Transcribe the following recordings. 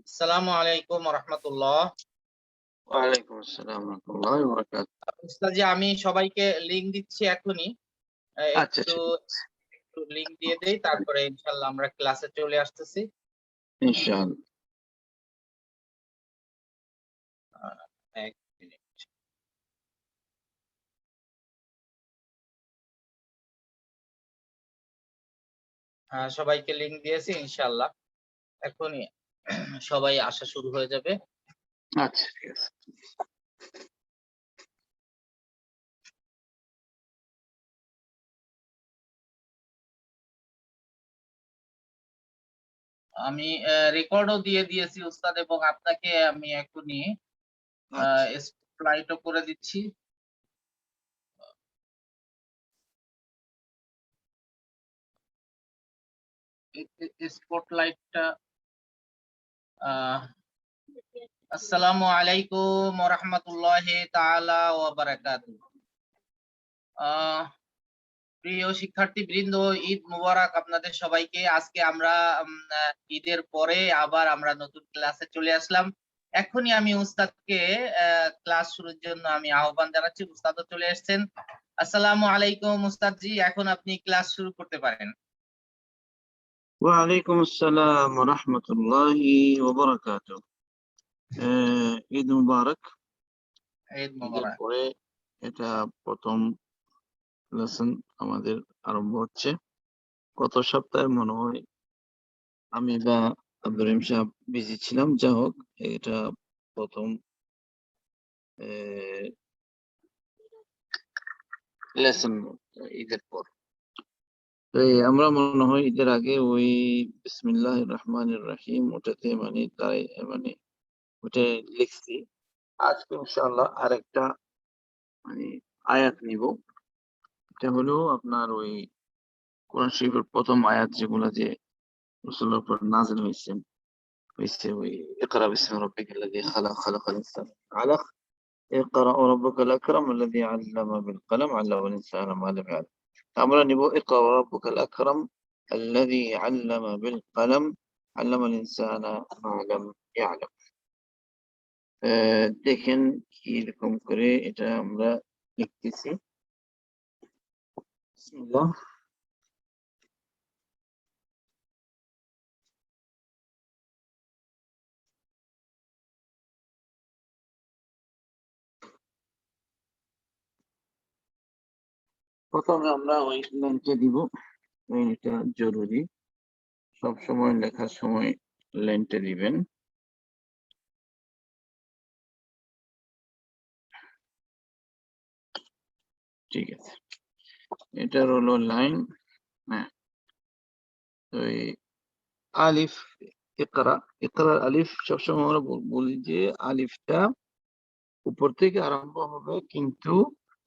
আসসালামু আলাইকুম রহমতুল্লাহ। ওয়ালাইকুম আসসালাম ওয়া রাহমাতুল্লাহি ওয়া বারাকাতুহু। উস্তাদজি, আমি সবাইকে লিংক দিচ্ছি এখনই। আচ্ছা, একটু ঠিক আছে। একটু লিংক দিয়ে দেই, তারপরে ইনশাআল্লাহ আমরা ক্লাসে চলে আসতেছি। ইনশাআল্লাহ। আ ১ মিনিট। সবাইকে লিংক দিয়েছি ইনশাআল্লাহ। এখনই সবাই আসা শুরু হয়ে যাবে। আচ্ছা, ঠিক আছে। আমি রেকর্ডও দিয়ে দিয়েছি উস্তাদ, এবং আপনাকে আমি এখনই আচ্ছা, স্লাইডও করে দিচ্ছি। স্পটলাইটটা আ আসসালামু আলাইকুম ওয়া রাহমাতুল্লাহি তাআলা ওয়া বারাকাতুহু। আহ প্রিয় শিক্ষার্থীবৃন্দ, ঈদ মুবারক আপনাদের সবাইকে। আজকে আমরা উম আ ঈদের পরে আবার আমরা নতুন ক্লাসে চলে আসলাম। এখনই আমি উস্তাদকে ক্লাস শুরুর জন্য আমি আহ্বান জানাচ্ছি। উস্তাদও চলে এসেছেন। আসসালামু আলাইকুম উস্তাদজি, এখন আপনি ক্লাস শুরু করতে পারেন। ওয়া আলাইকুম আসসালাম ওয়া রাহমাতুল্লাহি ওয়া বারাকাতুহু। ঈদ মুবারক। ঈদ ঈদের মোবারক। পরে এটা ১ম লেসন আমাদের আরম্ভ হচ্ছে। গত সপ্তাহে মনে হয় আমি বা আব্দুর রহিম সাহেব বিজি ছিলাম। যা হোক, এটা ১ম এ লেসন ঈদের পর। আমরা মনে হয় ঈদের আগে ওই বিসমিল্লাহির রহমানির রহিম ওটাতে মানে ওটা লিখছি। আজকে ইনশাআল্লাহ আরেকটা মানে আয়াত নিব। এটা হলো আপনার ওই কোরআন শরীফের ১ম আয়াত, যেগুলা যে রাসূলের উপর নাযিল হইছে ওই ইকরা বিসমি রাব্বিকাল্লাযী খালাক, খালাকাল ইনসানা মিন আলাক, ইকরা ওয়া রাব্বুকাল আকরাম আল্লাযী আল্লামা বিল কলম আল্লামাল ইনসানা মা লাম ইয়ালাম। আমরা নিব ইকরা ওয়া রাব্বুকাল আকরাম আল্লাযী আল্লামা বিল কলম আল্লামাল ইনসানা মা লাম ইয়ালাম। দেখেন কিরকম করে এটা আমরা লিখতেছি। বিসমিল্লাহ। ১ম এ আমরা ওই লাইনটা দিব। লাইনটা জরুরি। সবসময় লেখার সময় লাইনটা দিবেন। ঠিক আছে। এটার হলো লাইন। হ্যাঁ, তো এই আলিফ ইকরা, ইকরার আলিফ সবসময় আমরা বলি যে আলিফটা উপর থেকে আরম্ভ হবে, কিন্তু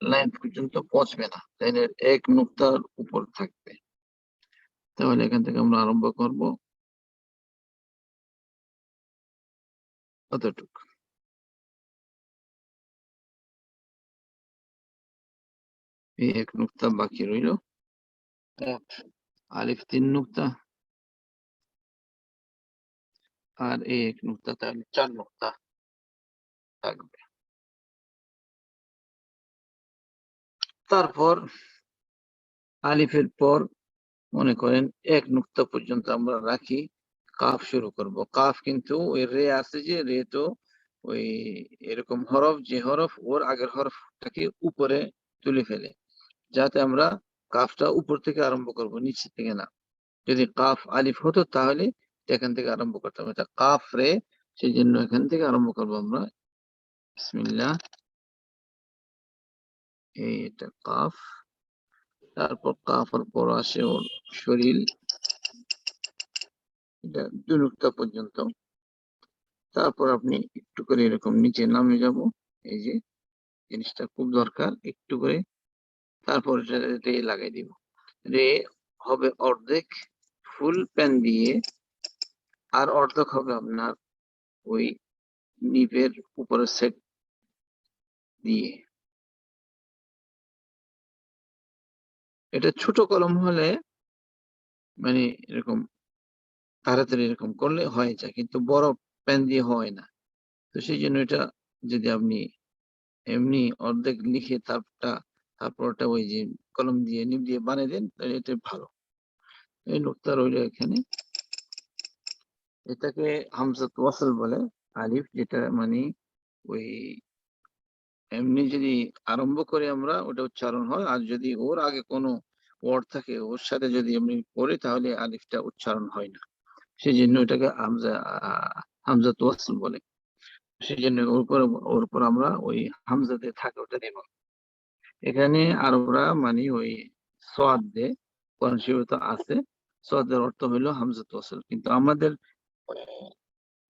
লাইন পর্যন্ত পৌঁছবে না। লাইনের ১ নুক্তার উপর থাকবে। তাহলে এখান থেকে আমরা আরম্ভ করব অতটুকু। এই ১ নুক্তা বাকি রইল। আলিফ ৩ নুক্তা আর এই ১ নুক্তা, তাহলে ৪ নুক্তা থাকবে। তারপর আলিফের পর মনে করেন ১ নুক্তা পর্যন্ত আমরা রাখি, কাফ শুরু করব। কাফ কিন্তু ওই রে আছে, যে রে তো ওই এরকম হরফ, যে হরফ ওর আগের হরফটাকে উপরে তুলে ফেলে, যাতে আমরা কাফটা উপর থেকে আরম্ভ করব, নিচে থেকে না। যদি কাফ আলিফ হতো তাহলে এখান থেকে আরম্ভ করতাম। এটা কাফ রে, সেই জন্য এখান থেকে আরম্ভ করবো আমরা। বিসমিল্লাহ। এটা কাফ। তারপর কাফের পর আসে ওর শরীর, এটা ২ নুক্তা পর্যন্ত। তারপর আপনি একটু করে এরকম নিচে নামে যাব। এই যে জিনিসটা খুব দরকার, একটু করে। তারপর এটা রে লাগাই দিব। রে হবে অর্ধেক ফুল প্যান দিয়ে, আর অর্ধেক হবে আপনার ওই নিপের উপরের সেট দিয়ে। এটা ছোট কলম হলে মানে এরকম তাড়াতাড়ি এরকম করলে হয়ে যায়, কিন্তু বড় পেন দিয়ে হয় না। তো সেই জন্য এটা যদি আপনি এমনি অর্ধেক লিখে তারপরটা ওই যে কলম দিয়ে নিব দিয়ে বানিয়ে দেন তাহলে এটা ভালো। এই নুকতা রইল এখানে। এটাকে হামজাত ওয়াসল বলে। আলিফ যেটা মানে ওই এমনি যদি আরম্ভ করে আমরা ওটা উচ্চারণ হয়, আর যদি ওর আগে কোনো ওয়ার্ড থাকে ওর সাথে যদি এমনি পড়ি তাহলে আলিফটা উচ্চারণ হয় না। সেই জন্য এটাকে হামজাত ওয়াসল বলে। সেই জন্য ওর উপর আমরা ওই হামজাতে থাকে ওটা দেব। এখানে আরবরা মানে ওই সোয়াদ দে, কোরআন শরীফে তো আছে সোয়াদের অর্থ হইলো হামজাত ওয়াসল, কিন্তু আমাদের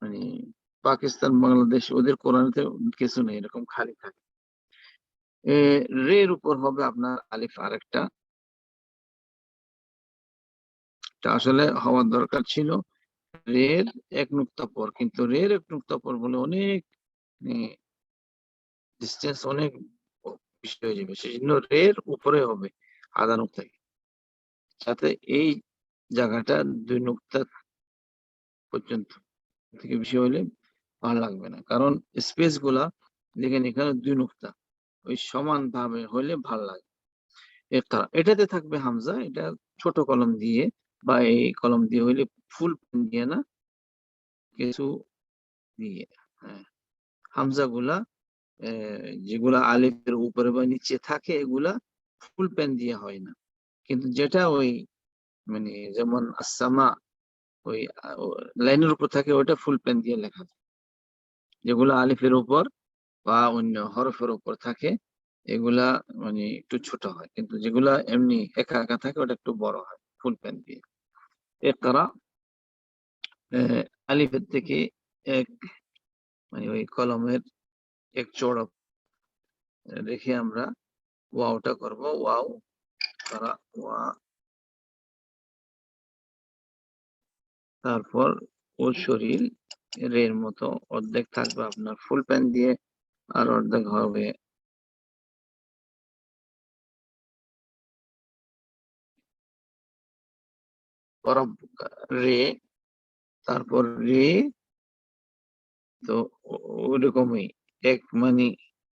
মানে পাকিস্তান বাংলাদেশ ওদের কোরআনেতে কিছু নেই, এরকম খালি থাকে। রের উপর হবে আপনার আলিফ আরেকটা, আসলে হওয়ার দরকার ছিল রের এক নুক্তা পর, কিন্তু রের এক নুক্তা পর বলে অনেক ডিস্টেন্স অনেক বেশি হয়ে যাবে, সেই জন্য রের উপরে হবে আধা নুক্তা, যাতে এই জায়গাটা 2 নুক্তা পর্যন্ত থেকে বেশি হলে ভালো লাগবে না, কারণ স্পেস গুলা দেখেন এখানে 2 নুক্তা ওই সমান ভাবে হলে ভালো লাগে। এটাতে থাকবে হামজা, এটা ছোট কলম দিয়ে বা এই কলম দিয়ে হইলে ফুল দিয়ে না, কিছু দিয়ে। হ্যাঁ, হামজা গুলা যেগুলা আলিফের উপরে বা নিচে থাকে এগুলা ফুল পেন দিয়ে হয় না, কিন্তু যেটা ওই মানে যেমন আসামা ওই লাইনের উপর থাকে ওটা ফুল পেন দিয়ে লেখা যায়। যেগুলা আলিফের উপর বা অন্য হরফের উপর থাকে এগুলা মানে একটু ছোট হয়, কিন্তু যেগুলা এমনি একা একা থাকে ওটা একটু বড় হয় ফুল পেন দিয়ে। ইকরা আলিফের থেকে এক মানে ওই কলমের এক চড়ক রেখে আমরা ওয়াওটা করব, ওয়াও করা ওয়া, তারপর ও শরীর রের মতো অর্ধেক থাকবে আপনার ফুল প্যান দিয়ে, আর অর্ধেক হবে রে, তারপর রে। তো ওরকমই এক মানে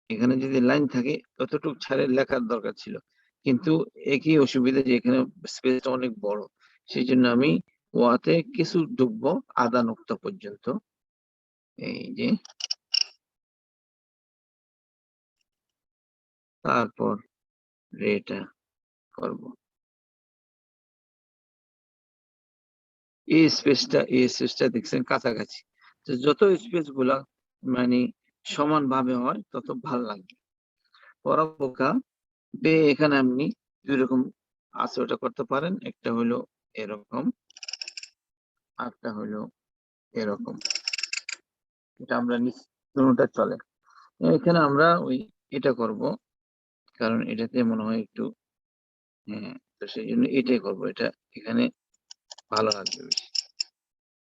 এখানে যদি লাইন থাকে ততটুকু ছাড়ে লেখার দরকার ছিল, কিন্তু একই অসুবিধা যে এখানে স্পেসটা অনেক বড়, সেই জন্য আমি ওয়াতে কিছু ঢুকবো আধা নুক্তা পর্যন্ত, এই যে, তারপর রেটা করব। এই স্পেসটা দেখছেন কাছাকাছি, তো যত স্পেস গুলা মানে সমান ভাবে হয় তত ভাল লাগবে। পরবোকা বে এখানে আপনি 2 রকম আছে ওটা করতে পারেন, একটা হলো এরকম, আরেকটা হলো এরকম, এটা আমরা দুটোটা চলে। এখানে আমরা ওই এটা করব, কারণ এটাতে মনে হয় একটু হ্যাঁ, তো সেই জন্য এটাই করবো, এটা এখানে ভালো লাগবে বেশি,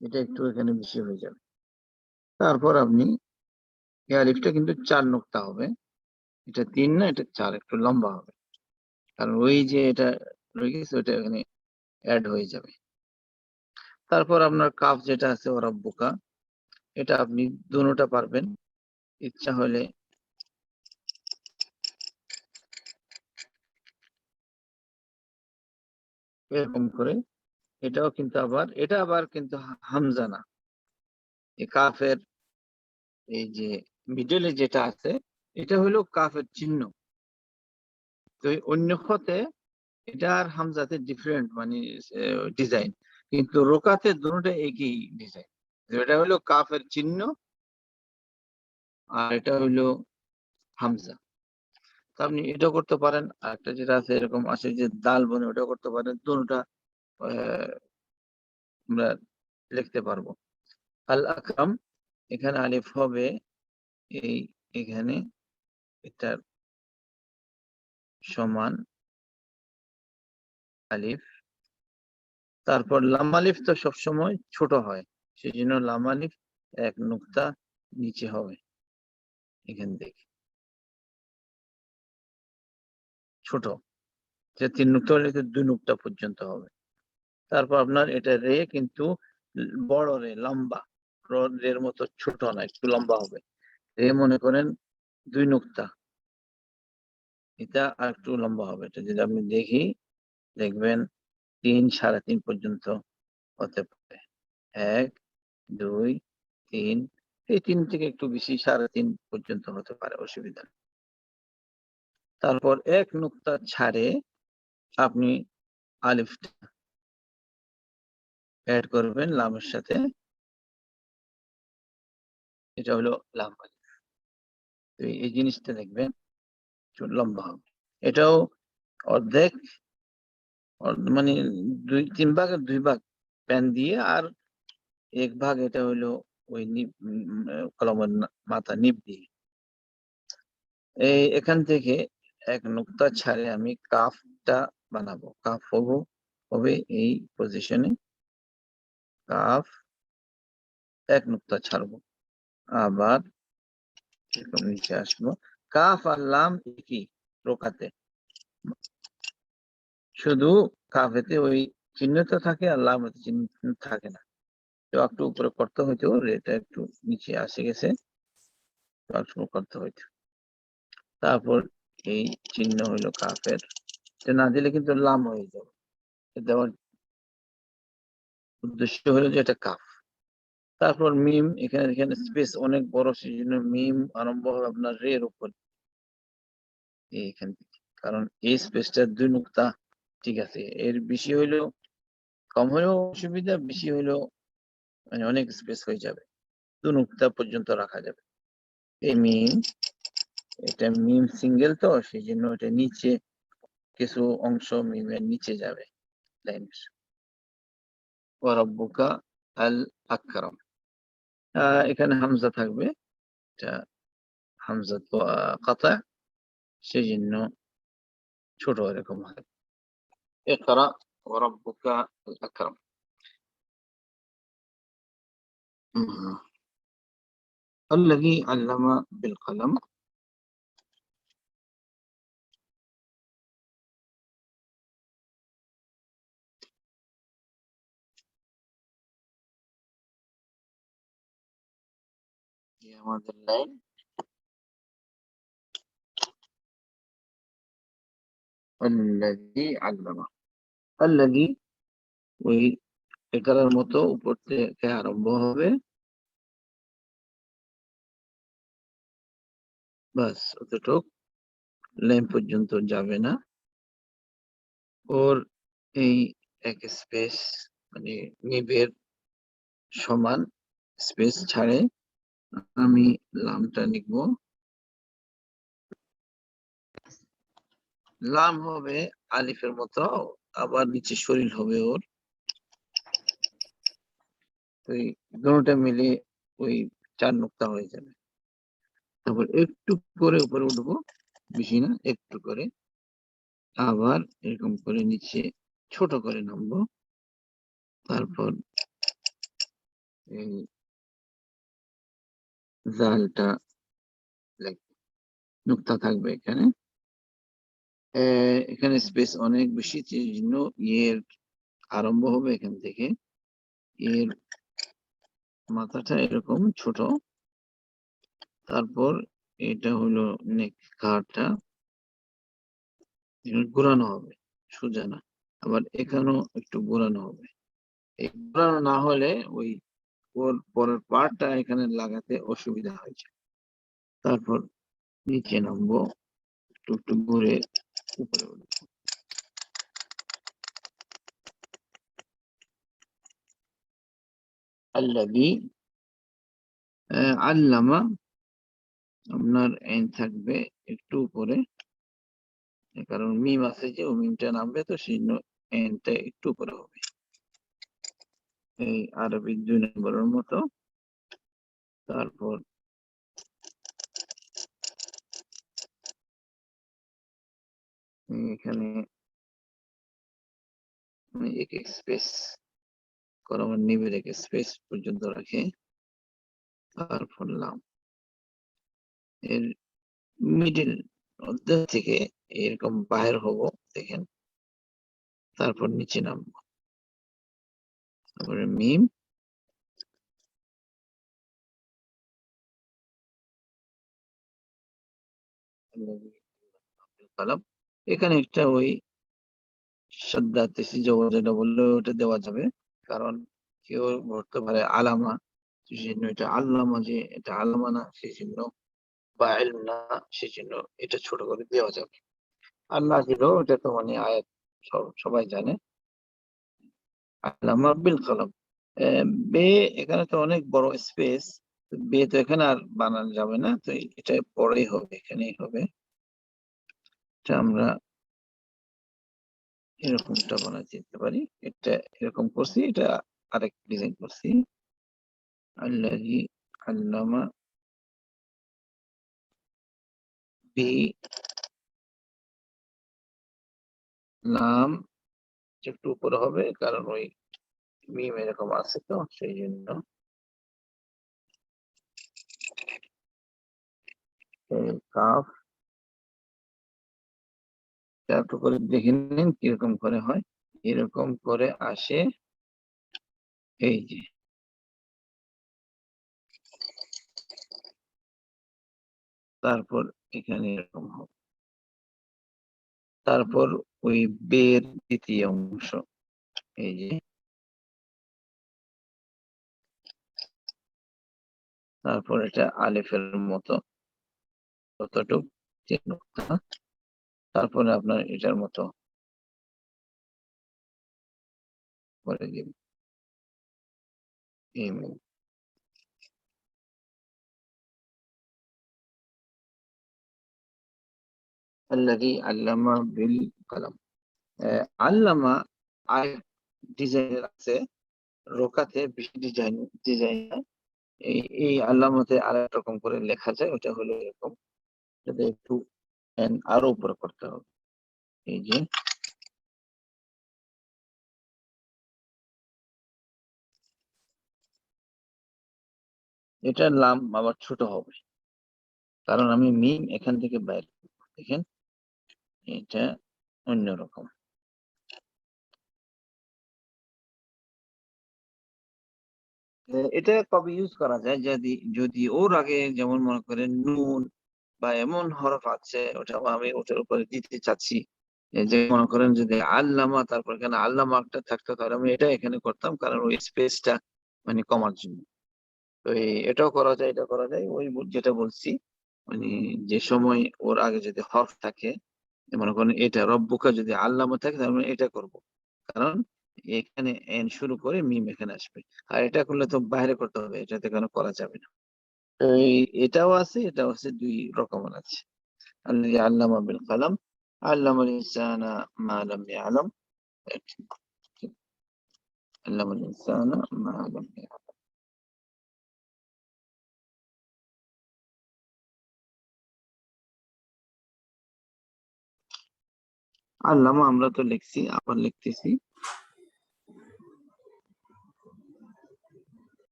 এটা একটু এখানে বেশি হয়ে যাবে। তারপর আপনি এই আলিফটা কিন্তু 4 নুক্তা হবে, এটা 3 না, এটা 4, একটু লম্বা হবে, কারণ ওই যে এটা রয়ে গেছে ওটা এখানে অ্যাড হয়ে যাবে। তারপর আপনার কাফ যেটা আছে ওরাব্বুকা, এটা আপনি দুটোটা পারবেন, ইচ্ছা হলে এরকম করে, এটাও কিন্তু এটা আবার কিন্তু হামজা না, এই কাফের এই যে মিডলে যেটা আছে এটা হলো কাফের চিহ্ন, তো অন্য ক্ষতে এটা আর হামজাতে ডিফারেন্ট মানে ডিজাইন, কিন্তু রোকাতে দুটোটা একই ডিজাইন, এটা হলো কাফের চিহ্ন আর এটা হলো হামজা। তো আপনি এটা করতে পারেন, আর একটা যেটা আছে এরকম আছে যে দাল বনে ওটা করতে পারেন, দুটোটা আমরা লিখতে পারবো। আল আকরাম এখানে আলিফ হবে এই এখানে এটার সমান আলিফ, তারপর লাম আলিফ তো সবসময় ছোট হয়, সেই জন্য লাম আলিফ এক নুক্তা নিচে হবে, এখান থেকে ছোট, যে 3 নুক্তা হলে 2 নুক্তা পর্যন্ত হবে। তারপর আপনার এটা রে কিন্তু বড় রে, লম্বা, এর মতো ছোট না, একটু লম্বা হবে। এই মনে করেন 2 নুক্তা, এটা আর একটু লম্বা হবে। এটা যদি আপনি দেখবেন 3, 3.5 পর্যন্ত হতে পারে। 1, 2, 3, এই 3 থেকে একটু বেশি 3.5 পর্যন্ত হতে পারে, অসুবিধা নেই। তারপর 1 নুক্তা ছাড়ে আপনি আলিফটা অ্যাড করবেন লামের সাথে। এটা হলো লাম আলিফ। তো এই জিনিসটা দেখবেন একটু লম্বা হবে। এটাও অর্ধেক মানে 2-3 ভাগের 2 ভাগ প্যান দিয়ে, আর 1 ভাগ এটা হলো ওই কলমের মাথা নিব দিয়ে। এখান থেকে 1 নুক্তা ছাড়ে আমি কাফটা বানাবো। কাফ হবে এই পজিশনে, কাফ 1 নুক্তা ছাড়বো, আবার এরকম নিচে আসবো। কাফ আর লাম একই রোকাতে, শুধু কাফেতে ওই চিহ্নটা থাকে আর লামেতে চিহ্ন থাকে না। তো একটু উপরে করতে হইতো, এটা একটু নিচে আসে গেছে, একটু করতে হইতো। তারপর এই চিহ্ন হইলো কাফের, এটা না দিলে কিন্তু লাম হয়ে যাবে। দেওয়ার উদ্দেশ্য হলো যে এটা কাফ। তারপর মিম, এখানে স্পেস অনেক বড়, সেই জন্য মিম আরম্ভ হবে আপনার রের উপর, এইখান থেকে। কারণ এই স্পেসটা 2 নুক্তা, ঠিক আছে। এর বেশি হইলেও, কম হলেও অসুবিধা, বেশি হইলেও মানে অনেক স্পেস হয়ে যাবে। 2 নুক্তা পর্যন্ত রাখা যাবে। এই মিম, এটা মিম সিঙ্গেল, তো সেই জন্য এটা নিচে কিছু অংশ মিমের নিচে যাবে লাইনের। ওয়া রাব্বুকা আল আকরাম, এখানে হামজা থাকবে, এটা হামজা তো কাতা, সেই জন্য ছোট এরকম হয়। ইকরা ওয়া রাব্বুকা আল আকরাম। الذي علم بالقلم আমাদের লাইন। الذي علم, الذي ওই একরার মতো উপর থেকে আরম্ভ হবে, বাস অতটুক, লাইন পর্যন্ত যাবে না। ওর এই এক স্পেস মানে নিবের সমান স্পেস ছাড়ে আমি লামটা লিখব। লাম হবে আলিফের মতো, আবার নিচে শরীর হবে ওর। ওই দুটোটা মিলে ওই 4 নুক্তা হয়ে যাবে। তারপর একটু করে উপরে উঠবো, বেশি না, একটু করে, আবার এরকম করে নিচে ছোট করে নামবো। তারপর এই জালটা নুক্তা থাকবে এখানে। এখানে স্পেস অনেক বেশি, সেই জন্য এর আরম্ভ হবে এখান থেকে। এর মাথাটা এরকম ছোট, তারপর এটা হলো নেক, ঘাড়টা ঘোরানো হবে, সোজা না। আবার এখানেও একটু ঘোরানো হবে। এই ঘোরানো না হলে ওই ওর পরের পার্টটা এখানে লাগাতে অসুবিধা হয়েছে। তারপর নিচে নামবো, একটু একটু ঘুরে উপরে উঠবো। আল্লাযী আল্লামা, আপনার আইন থাকবে একটু উপরে, কারণ মিম আছে যে, ও মিমটা নামবে, তো সেই জন্য আইনটা একটু উপরে হবে, এই আরবি 2 নম্বরের মতো। তারপর এখানে এক স্পেস কলমের নিবের এক স্পেস পর্যন্ত রাখে। তারপর লাম, এর মিডিল মধ্যে থেকে এরকম বাহির হব, দেখেন। তারপর নিচে নামবো, তারপরে মিম, কালাম এখানে একটা ওই সাদ্দা তেসি জবর যেটা বললো ওটা দেওয়া যাবে, কারণ কেউ ধরতে পারে আলামা, সেজন্য এটা আল্লামা, যে এটা আলামা না সেজন্য, বা ইলম না সেজন্য এটা ছোট করে দেওয়া যাবে। আল্লাহ দিল এটা তো মানে আয়াত সবাই জানে। আল্লামা বিল কলম, বে এখানে তো অনেক বড় স্পেস, বে তো এখানে আর বানানো যাবে না, তো এটা পরেই হবে, এখানেই হবে। এটা আমরা এরকমটা বানাতে দিতে পারি, এটা এরকম করছি, এটা আরেক ডিজাইন করছি। আল্লাহি আল্লামা বি লাম, একটু উপরে হবে কারণ ওই মিম এরকম আছে তো সেই জন্য। কাফ একটু করে দেখে নিন কিরকম করে হয়, এরকম করে আসে, এই যে তারপর এখানে এরকম হবে, তারপর ওই বের দ্বিতীয় অংশ, এই যে তারপর এটা আলিফের মতো কতটুক, তিন নুকতা, তারপরে আপনার এটার মতো করে দিবেন এই মুখ। আল্লাযী আল্লামা বিল কলম, আল্লামা আর ডিজাইন আছে, রোকাতে বেশি ডিজাইন এই এই আল্লামাতে আর এক রকম করে লেখা যায়, ওটা হলো এরকম, এটাতে একটু আরো উপরে করতে হবে, এই যে এটা লাম আবার ছোট হবে, কারণ আমি মিম এখান থেকে বাইরে, দেখেন এটা অন্যরকম। এটা কবে ইউজ করা যায়, যদি যদি ওর আগে যেমন মনে করেন নুন বা এমন হরফ আছে ওটা আমি ওটার উপরে দিতে চাচ্ছি, এই যে মনে করেন যদি আল্লামা তারপর এখানে আল্লামা একটা থাকতো, তাহলে আমি এটা এখানে করতাম, কারণ ওই স্পেসটা মানে কমার জন্য। তো এটাও করা যায়, এটা করা যায়, ওই যেটা বলছি, মানে যে সময় ওর আগে যদি হরফ থাকে, মনে করেন এটা রব্বুকা যদি আল্লামা থাকে তাহলে আমি এটা করব, কারণ এখানে এন শুরু করে মিম এখানে আসবে। আর এটা করলে তো বাইরে করতে হবে, এটাতে কেন করা যাবে না। তো এটাও আছে, এটাও আছে, দুই রকমের আছে। আল্লাযী আল্লামা বিল কলম আল্লামাল ইনসানা মা লাম ইয়ালাম, আল্লামাল ইনসানা মা লাম ইয়ালাম। আল্লামা আমরা তো লিখছি, আবার লিখতেছি।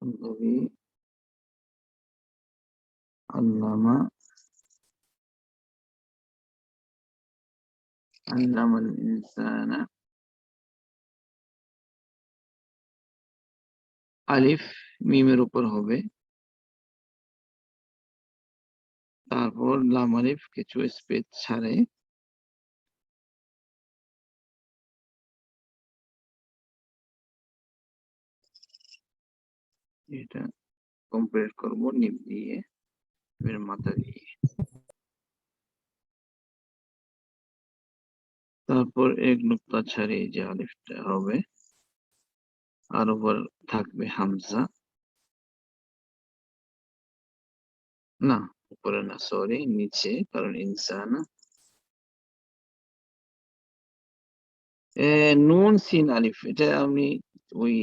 الذي علم الإنسان, আলিফ মিমের উপর হবে, তারপর লাম আলিফ কিছু স্পেস ছাড়ে, এটা কমপ্লিট করব নিব দিয়ে, এর মাথা দিয়ে, তারপর এক নুক্তা ছাড়িয়ে যে আলিফটা হবে, আর উপর থাকবে হামজা, না উপরে না, সরি নিচে, কারণ ইনসান, নুন সিন আলিফ, এটা আমি ওই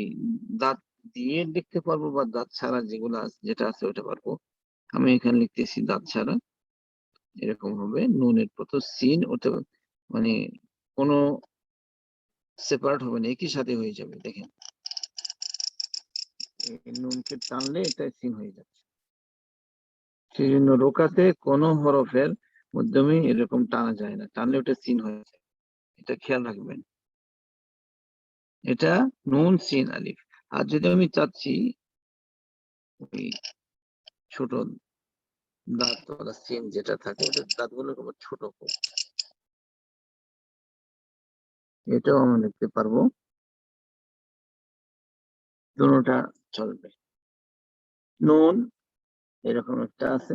দাঁত দিয়ে লিখতে পারবো বা দাঁত ছাড়া যেগুলো যেটা আছে ওটা পারবো, আমি এখানে লিখতেছি দাঁত ছাড়া, এরকম হবে, নুনের প্রথম সিন ওটা মানে কোনো সেপারেট হবে না, একই সাথে হয়ে যাবে, দেখেন নুনকে টানলে এটা সিন হয়ে যাচ্ছে, সেই জন্য রোকাতে কোনো হরফের মাধ্যমে এরকম টানা যায় না, টানলে ওটা সিন হয়ে যায়, এটা খেয়াল রাখবেন। এটা নুন সিন আলিফ। আর যদি আমি চাচ্ছি ওই ছোট দাঁতওয়ালা সিন যেটা থাকে ওটার দাঁতগুলো খুব ছোট করব, এটাও আমরা লিখতে পারবো, দুটোটা চলবে। নুন এরকম একটা আছে,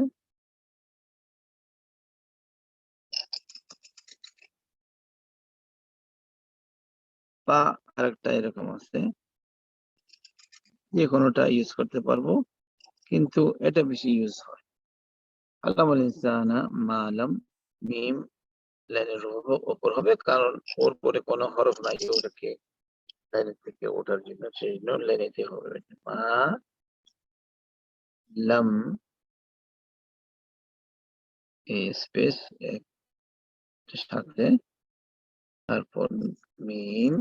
বা আরেকটা এরকম আছে, যে কোনোটা ইউজ করতে পারবো, কিন্তু এটা বেশি ইউজ হয়। আল্লামাল ইনসানা মা লাম, মিম লাইনের উপর হবে, কারণ ওর পরে কোনো হরফ নাই ওটাকে লাইনের থেকে ওঠার জন্য, সেই জন্য লাইনেতে হবে মা লাম স্পেস সাথে, তারপর মিম,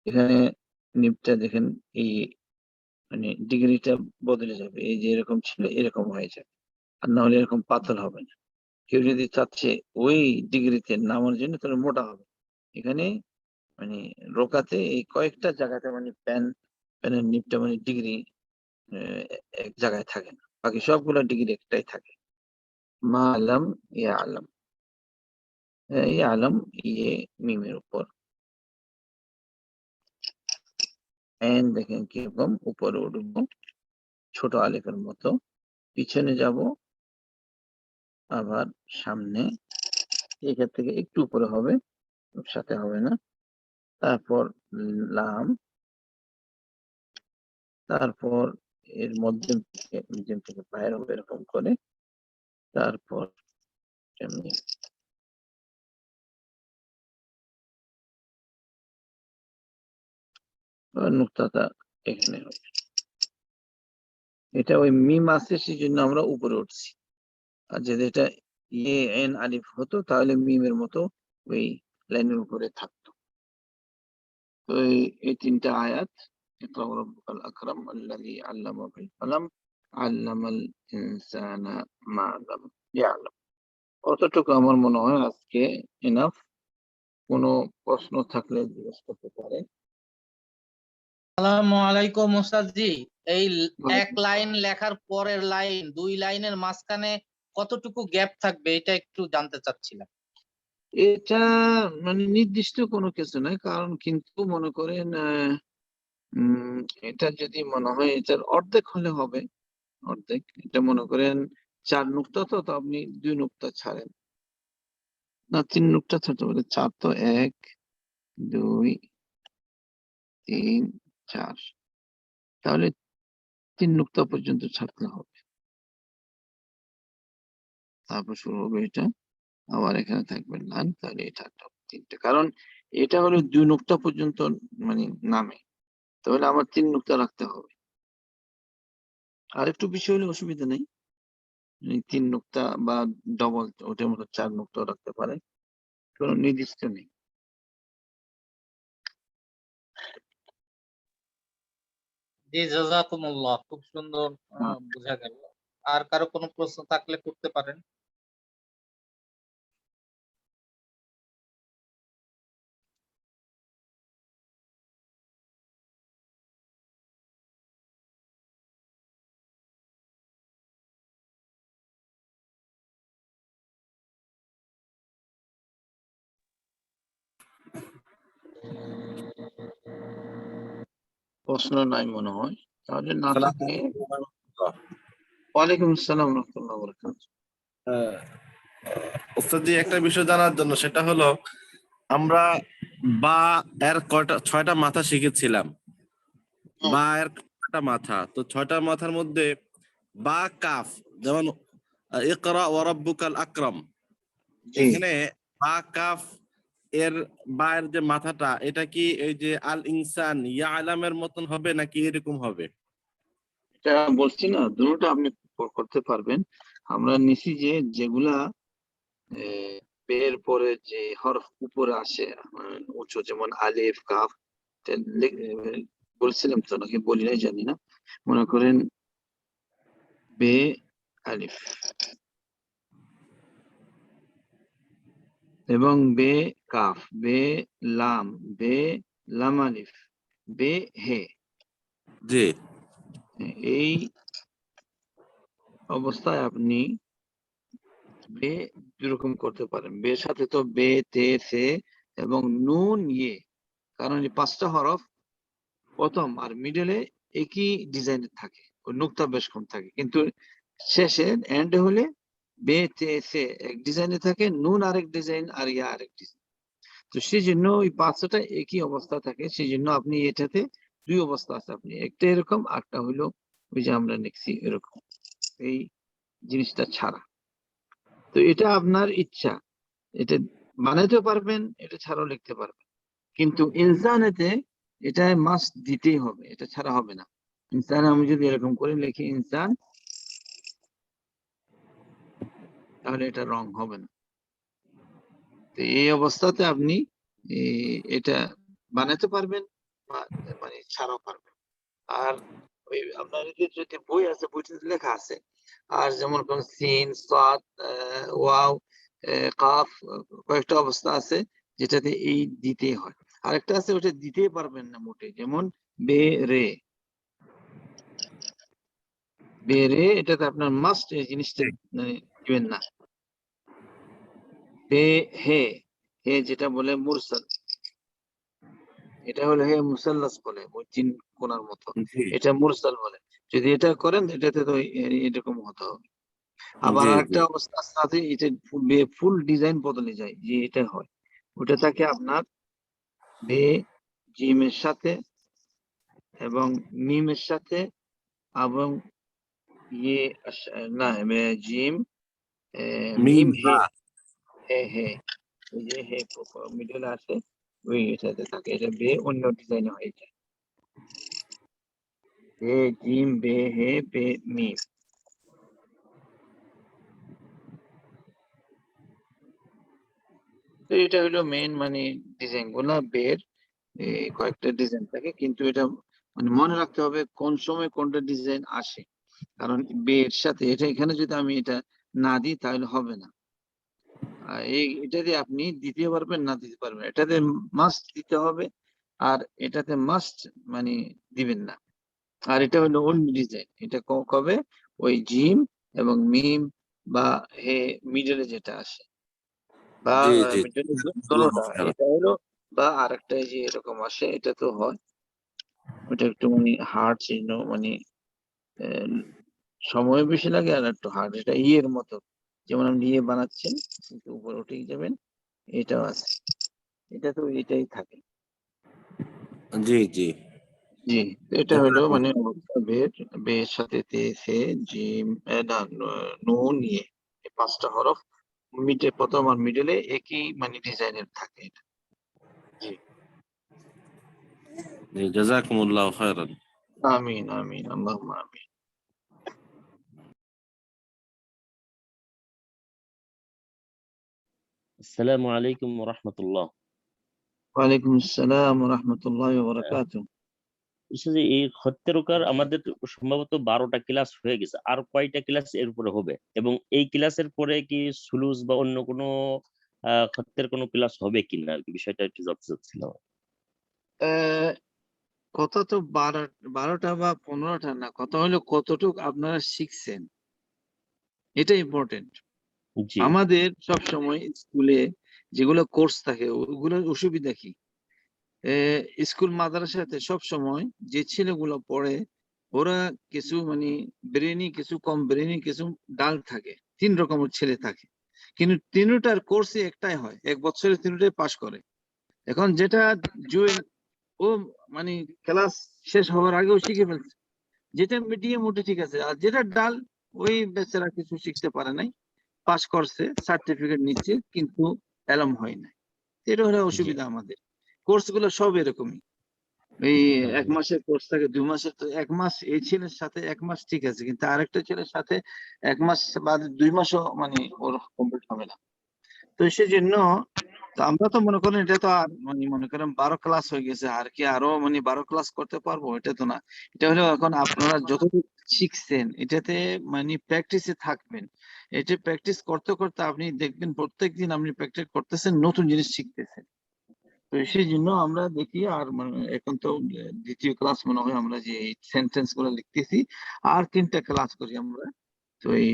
এখানে নিপটা দেখেন এই মানে ডিগ্রিটা বদলে যাবে, এই যে এরকম ছিল এরকম হয়ে যাবে, আর না হলে এরকম পাতল হবে না। কেউ যদি চাচ্ছে ওই ডিগ্রিতে নামার জন্য তাহলে মোটা হবে। এখানে মানে রোকাতে এই কয়েকটা জায়গাতে মানে প্যানের নিপটা মানে ডিগ্রি এক জায়গায় থাকে না, বাকি সবগুলো ডিগ্রি একটাই থাকে। মা আলম ইয়া আলম, ইয়া আলম ইয়ে মিমের উপর, এন দেখেন কিরকম উপরে উঠবো ছোট আলিফের মতো, পিছনে যাব আবার সামনে, এখান থেকে একটু উপরে হবে, সাথে হবে না, তারপর লাম, তারপর এর মধ্যম থেকে বাইরে হবে এরকম করে, তারপর এমনি নুক্তাটা এখানে হবে। এটা ওই মিম আছে সেই জন্য আমরা উপরে উঠছি, আর যদি এটা এ এন আলিফ হতো তাহলে মিমের মতো ওই লাইনের উপরে থাকতো। তো এই তিনটা আয়াত, ইকরা ওয়া রাব্বুকাল আকরাম আল্লাযী আল্লামা বিল কলম আল্লামাল ইনসানা মা লাম ইয়ালাম। অতটুকু আমার মনে হয় আজকে এনাফ। কোনো প্রশ্ন থাকলে জিজ্ঞেস করতে পারে। আসসালামু আলাইকুম ওস্তাদ জি। এই এক লাইন লেখার পরের লাইন, দুই লাইনের মাঝখানে কতটুকু গ্যাপ থাকবে এটা একটু জানতে চাচ্ছিলাম। এটা মানে নির্দিষ্ট কোনো কিছু নাই, কারণ কিন্তু মনে করেন এটা যদি মনে হয় এটার অর্ধেক হলে হবে, অর্ধেক, এটা মনে করেন 4 নুক্তা, তো তো আপনি 2 নুক্তা ছাড়েন, না 3 নুক্তা ছাড়তে পারে, 4 তো 1 2 3 4, তাহলে 3 নুক্তা পর্যন্ত ছাড়তে হবে, তারপর শুরু হবে এটা, আবার এখানে থাকবে লান, তাহলে এটা 3টে, কারণ এটা হলো 2 নুক্তা পর্যন্ত মানে নামে, তাহলে আমার 3 নুক্তা রাখতে হবে। আর একটু বেশি হলে অসুবিধা নেই, 3 নুক্তা বা ডবল ওটার মতো 4 নুক্তা রাখতে পারে, কোনো নির্দিষ্ট নেই। জি জাযাকুমুল্লাহ, খুব সুন্দর বোঝা গেল। আর কারো কোনো প্রশ্ন থাকলে করতে পারেন। প্রশ্ন নাই মনে হয়, তাহলে না আসসালামু থাকলে আলাইকুম ওয়া রাহমাতুল্লাহ। ওয়ালাইকুম আসসালাম রাহমাতুল্লাহ ওয়া বারাকাতুহু। হ্যাঁ, ওস্তাদ জি, একটা বিষয় জানার জন্য, সেটা হলো আমরা বা এর কয়টা 6টা মাথা শিখেছিলাম। বা এর 6টা মাথা, তো 6টা মাথার মধ্যে বা কাফ, যেমন ইকরা ওয়া রাব্বুকাল আকরাম, জি, এখানে বা কাফ এর বা এর যে মাথাটা, এটা কি এই যে আল ইনসান ইয়ালামের মতন হবে নাকি এরকম হবে? এটা বলছি না, দুটোটা আপনি করতে পারবেন। আমরা নিছি যে যেগুলা বের পরে যে হরফ উপরে আসে উঁচু, যেমন আলিফ কাফ, এটা বলছিলাম তো নাকি বলি নাই জানি না, মনে করেন বে আলিফ, এবং বে কাফ, বে লাম, বে লাম আলিফ, বে হে। জি এই অবস্থায় আপনি বে দুরকম করতে পারেন। বে সাথে তো বে, তে, সে এবং নুন, ইয়ে, কারণ এই 5টা হরফ প্রথম আর মিডলে একই ডিজাইনের থাকে, ওই নুক্তা বেশ কম থাকে, কিন্তু শেষে এন্ড হলে বে, তে, সে এক ডিজাইনে থাকে, নুন আরেক ডিজাইন আর ইয়া আরেক ডিজাইন। তো সেই জন্য ওই 5টা একই অবস্থা থাকে, সেই জন্য আপনি এটাতে 2 অবস্থা আছে, আপনি একটা এরকম আরটা হইলো ওই যে আমরা লিখছি এরকম, এই জিনিসটা ছাড়া। তো এটা আপনার ইচ্ছা, এটা বানাইতেও পারবেন, এটা ছাড়াও লিখতে পারবেন, কিন্তু ইনসানেতে এটা মাস্ট দিতেই হবে, এটা ছাড়া হবে না। ইনসান আমি যদি এরকম করে লিখি ইনসান, তাহলে এটা রং হবে না। তো এই অবস্থাতে আপনি এটা বানাতে পারবেন বা মানে ছাড়াও পারবেন। আর ওই আপনার যদি বই আছে, বইটাতে লেখা আছে। আর যেমন কোন সিন, সাদ, ওয়াও, কাফ, কয়েকটা অবস্থা আছে যেটাতে এই দিতে হয়। আরেকটা আছে ওটা দিতেই পারবেন না মোটে, যেমন বে রে, বে রে, এটাতে আপনার মাস্ট এই জিনিসটা দিবেন না। বে হে, হে যেটা বলে মুরসাল, এটা হলো হে মুসাল্লাস বলে, ওই 3 কোণার মতো, জি এটা মুরসাল বলে। যদি এটা করেন এটাতে তো এরকম হতে হবে। আবার জি জি আরেকটা অবস্থার সাথে এটা ফুল ডিজাইন বদলে যায়, যে এটা হয় ওটা থাকে আপনার বে জিমের সাথে এবং মিমের সাথে এবং ইয়ে না, জিম, মিম মিম, হে, হা হে হে, ওই যে হে মিডলে আছে, ওই এটাতে থাকে, এটা বে অন্য ডিজাইনে হয়ে যায়, বে জিম, বে হে, বে মিম। তো এটা হলো মেইন মানে ডিজাইন গুলা বের, কয়েকটা ডিজাইন থাকে, কিন্তু এটা মানে মনে রাখতে হবে কোন সময় কোনটা ডিজাইন আসে, কারণ বের সাথে এটা এখানে যদি আমি এটা না দিই তাহলে হবে না। এটাতে আপনি দিতে পারবেন না দিতে পারবেন, এটাতে মাস্ট দিতে হবে, আর এটাতে মাস্ট মানে দিবেন না। আর এটা হলো অন্য ডিজাইন, এটা কবে ওই জিম এবং মিম বা হে মিডলে যেটা আসে, বা জি জি মিডলে আল্লাহ কোনোটা, খাইরান। এটা হলো, বা আরেকটা যে এরকম আসে, এটা তো হয় ওটা একটু মানে হার্ড চিহ্ন, মানে আহ, সময় বেশি লাগে আর একটু হার্ড, এটা ইয়ের মতো, যেমন আপনি ইয়ে বানাচ্ছেন কিন্তু উপরে উঠেই যাবেন, এটাও আছে, এটা তো এটাই থাকে। জি জি জি, তো এটা হলো মানে বের, বের সাথে তে, সে, জিম, না, নুন, ইয়ে, এই 5টা হরফ মিডে প্রথম আর মিডলে একই মানে ডিজাইনের থাকে এটা। জি, জি জাযাকুমুল্লাহ খাইরান। আমিন আমিন, আল্লাহুম্মা আমিন। আসসালামু আলাইকুম ওয়া রাহমাতুল্লাহ। ওয়ালাইকুম আসসালাম ওয়া রাহমাতুল্লাহি ওয়া বারাকাতুহু। যে এই হত্যারকার আমাদের সম্ভবত 12টা ক্লাস হয়ে গেছে, আর কয়টা ক্লাস এর উপরে হবে, এবং এই ক্লাসের পরে কি সুলুস বা অন্য কোনো হত্যার কোনো ক্লাস হবে কিনা আর কি, বিষয়টা একটু জানতে চাচ্ছিলাম। আহ, কথা তো 12টা বা 15টা না, কথা হলো কতটুক আপনারা শিখছেন, এটা ইম্পর্টেন্ট। জি আমাদের সব সময় স্কুলে যেগুলো কোর্স থাকে ওগুলোর অসুবিধা কি, স্কুল মাদ্রাসাতে সব সময় যে ছেলেগুলো পড়ে ওরা কিছু মানে ব্রেনি, কিছু কম ব্রেনি, কিছু ডাল থাকে, 3 রকমের ছেলে থাকে, কিন্তু তিনটার কোর্সে একটাই হয়, 1 বছরে তিনটাই পাশ করে। এখন যেটা জুয়েল, ও মানে ক্লাস শেষ হওয়ার আগেও শিখে ফেলছে, যেটা মিডিয়াম ওটা ঠিক আছে, আর যেটা ডাল ওই বেচারা কিছু শিখতে পারে নাই, পাস করছে, সার্টিফিকেট নিচ্ছে কিন্তু এলম হয় না। এটা হলো জি অসুবিধা আমাদের। কোর্স গুলো সব এরকমই, এই হুম, 1 মাসের কোর্স থাকে, 2 মাসের, তো 1 মাস এই ছেলের সাথে 1 মাস ঠিক আছে, কিন্তু আরেকটা ছেলের সাথে 1 মাস বাদে 2 মাসও মানে ওর কমপ্লিট হবে না। তো সেজন্য তো আমরা তো মনে করেন এটা তো আর মানে মনে করেন 12 ক্লাস হয়ে গেছে, আর কি আরো মানে 12 ক্লাস করতে পারবো, এটা তো না। এটা হলো এখন আপনারা যতটুকু শিখছেন এটাতে মানে প্র্যাকটিসে থাকবেন। এটা প্র্যাকটিস করতে করতে আপনি দেখবেন প্রত্যেকদিন আপনি প্র্যাকটিস করতেছেন, নতুন জিনিস শিখতেছেন। তো সেই জন্য আমরা দেখি, আর মানে এখন তো দ্বিতীয় ক্লাস মনে হয় আমরা যে সেন্টেন্স গুলো লিখতেছি, আর 3টা ক্লাস করি আমরা। তো এই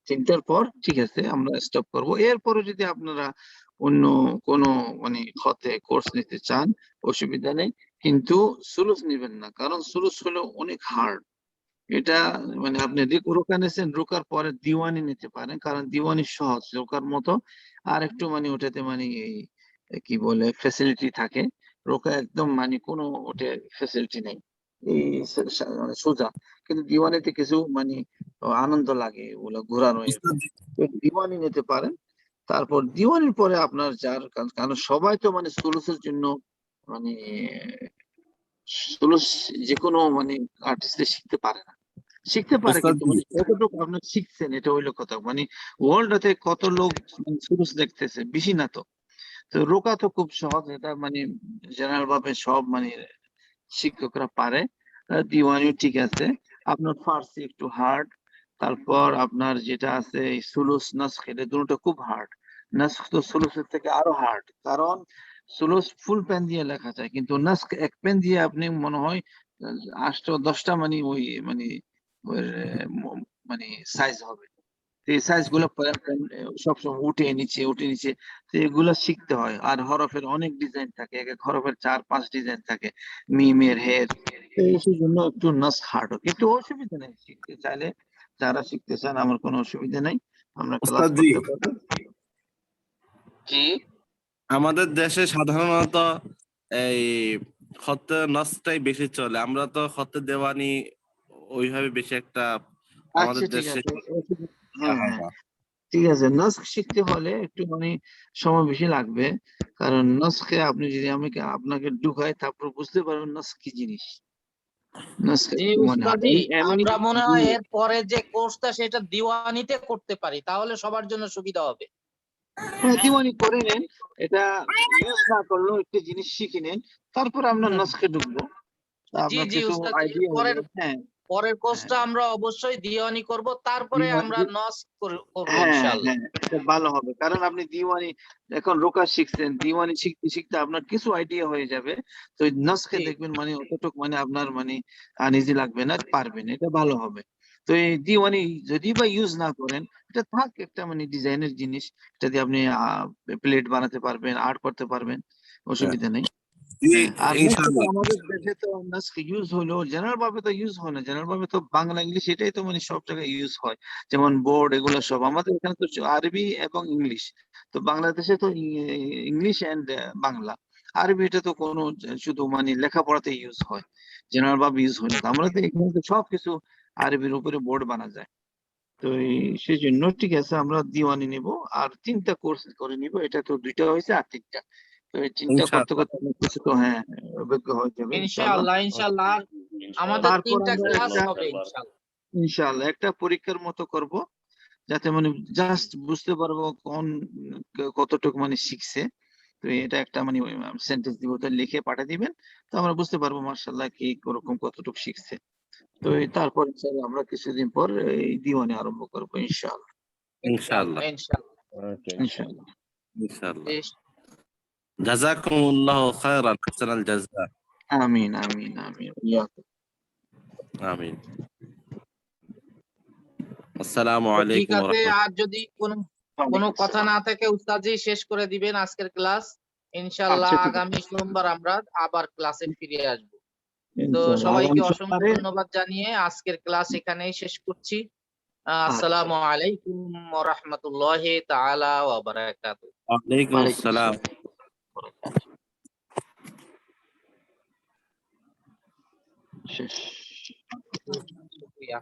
3টার পর ঠিক আছে আমরা স্টপ করব। এরপরে যদি আপনারা অন্য কোনো মানে খতে কোর্স নিতে চান অসুবিধা নেই, কিন্তু সুলুস নিবেন না, কারণ সুলুস হলো অনেক হার্ড। এটা মানে আপনি রোকা নিয়েছেন, রোকার পরে দিওয়ানি নিতে পারেন, কারণ দিওয়ানি সহজ, রোকার মতো আর একটু মানে ওটাতে মানে এই কি বলে ফ্যাসিলিটি থাকে। রোকা একদম মানে কোনো ওটা ফ্যাসিলিটি নেই, এই মানে সোজা। কিন্তু দিওয়ানিতে কিছু মানে আনন্দ লাগে ওগুলো ঘোরানো এরকম। তো দিওয়ানি নিতে পারেন। তারপর দিওয়ানির পরে আপনার যার কারণ সবাই তো মানে সুলুসের জন্য মানে সুলুস যে কোনো মানে আর্টিস্ট শিখতে পারে না, শিখতে পারে উস্তাদ কিন্তু জি, মানে কতটুকু আপনার শিখছেন এটা হইলো কথা। মানে ওয়ার্ল্ডতে কত লোক মানে সুরুজ দেখতেছে, বেশি না তো। তো রোকা তো খুব সহজ, এটা মানে জেনারেল ভাবে সব মানে শিক্ষকরা পারে। দিওয়ানিও ঠিক আছে। আপনার ফার্সি একটু হার্ড। তারপর আপনার যেটা আছে এই সুলুস নাসখ, এটা দুটো খুব হার্ড। নাসখ তো সুলুসের থেকে আরো হার্ড, কারণ সুলুস ফুল পেন দিয়ে লেখা যায়, কিন্তু নাসখ এক পেন দিয়ে আপনি মনে হয় 8-10টা মানে ওই মানে ওই, মানে সাইজ হবে। তো এই সাইজ গুলো সবসময় উঠে নিচে। তো এগুলো শিখতে হয়। আর হরফের অনেক ডিজাইন থাকে, এক এক হরফের 4-5 ডিজাইন থাকে, মিমের হের। তো এই জন্য একটু নাস হার্ড, কিন্তু অসুবিধা নেই শিখতে চাইলে। যারা শিখতে চান আমার কোনো অসুবিধা নেই, আমরা ক্লাস উস্তাদ জি, করতে পারবো। জি আমাদের দেশে সাধারণত এই খতে নসটাই বেশি চলে। আমরা তো খতে দেওয়ানি ওইভাবে বেশি একটা আচ্ছা আমাদের ঠিক দেশে আছে। করা হ্যাঁ হয় হ্যাঁ না। ঠিক আছে। নাস্ক শিখতে হলে একটু মানে সময় বেশি লাগবে, কারণ নাস্কে আপনি যদি আপনাকে ঢুকাই তারপর বুঝতে পারবেন নাস্ক কি জিনিস। নাস্ক জি একটু মানে উস্তাদি, এমনি আমরা মনে জি। হয় এর পরে যে কোর্সটা সেটা দিওয়ানিতে করতে পারি, তাহলে সবার জন্য সুবিধা হবে। হ্যাঁ দিওয়ানি করে নেন, এটা ইউজ না করলেও একটু জিনিস শিখে নেন, তারপর আমরা হুম। নাস্কে ঢুকবো। তা জি আপনার জি কিছু উস্তাদি, এর আইডিয়া হলো। হ্যাঁ পরের হ্যাঁ কোর্সটা আমরা অবশ্যই দিওয়ানি করব, তারপরে আমরা নস করব হ্যাঁ ইনশাআল্লাহ। হ্যাঁ এটা ভালো হবে, কারণ আপনি দিওয়ানি এখন রোকা শিখছেন, দিওয়ানি শিখতে শিখতে আপনার কিছু আইডিয়া হয়ে যাবে। তো ওই নাসকে জি দেখবেন মানে অতটুক মানে আপনার মানে আনইজি লাগবে না, পারবেন, এটা ভালো হবে। তো এই দিওয়ানি যদি বা ইউজ না করেন, এটা থাক একটা মানে ডিজাইনের জিনিস, এটা দিয়ে আপনি প্লেট বানাতে পারবেন, আর্ট করতে পারবেন, হ্যাঁ। অসুবিধা নেই। জি, হ্যাঁ, আর নাস্ক তো ইনশাআল্লাহ। আমাদের দেশে তো নাস্ক ইউজ হলো, জেনারেল ভাবে তো ইউজ হয় না, জেনারেল ভাবে তো বাংলা ইংলিশ এটাই তো মানে সব জায়গায় ইউজ হয়। যেমন বোর্ড এগুলো সব আমাদের এখানে তো আরবি এবং ইংলিশ। তো বাংলাদেশে তো ইংলিশ এন্ড বাংলা। আরবি এটা তো কোনো শুধু মানে লেখাপড়াতে ইউজ হয়, জেনারেল ভাবে ইউজ হয় না। তো আমরা তো এখানে তো সবকিছু আরবির উপরে বোর্ড বানা যায়। তো সেই জন্য ঠিক আছে আমরা দিওয়ানি নিব, আর 3টা কোর্স করে নিব। এটা তো 2টা হয়েছে আর 3টা। তো এই 3টা করতে ইনশাআল্লাহ। করতে অনেক কিছু তো হ্যাঁ অভিজ্ঞ হয়ে যাবে ইনশাআল্লাহ। ইনশাআল্লাহ ইনশাআল্লাহ। আর আমাদের ইনশাআল্লাহ। তারপর তিনটা আমরা ক্লাস একটা হবে ইনশাআল্লাহ। ইনশাআল্লাহ একটা পরীক্ষার মতো করব, যাতে মানে জাস্ট বুঝতে পারবো কোন কতটুকু মানে শিখছে। তো এটা একটা মানে সেন্টেন্স দিব, তো লিখে পাঠিয়ে দিবেন। তো আমরা বুঝতে পারবো মার্শাল্লাহ কি ওরকম কতটুকু শিখছে। তো তারপর ইনশাআল্লাহ আমরা কিছুদিন পর এই দিওয়ানি আরম্ভ করবো ইনশাআল্লাহ। ইনশাআল্লাহ। ইনশাআল্লাহ। ওকে ইনশাআল্lah। ইনশাআল্লাহ। ইনশাআল্লাহ। জাযাকুমুল্লাহু খায়রান, আহসানাল জাযা। আমিন আমিন আমিন ইয়াকুম। আমিন। আসসালামু তো ঠিক আলাইকুম ওয়া আছে, আর রাহমাতুল্লাহ। যদি কোনো কোনো ওয়ালাইকুম কথা আসসালাম। না থাকে উস্তাদজি শেষ করে দিবেন আজকের ক্লাস। ইনশাআল্লাহ আচ্ছা ঠিক আছে আগামী সোমবার আমরা আবার ক্লাসে ফিরে আসব। তো ইনশাআল্লাহ সবাইকে আগামী অসংখ্য সপ্তাহে। ধন্যবাদ জানিয়ে আজকের ক্লাস এখানেই শেষ করছি। আচ্ছা আসসালামু আলাইকুম ওয়া রাহমাতুল্লাহি তাআলা ওয়া বারাকাতুহু। ওয়ালাইকুম ওয়ালাইকুম আসসালাম। আসসালাম। শেষ। শুকরিয়া।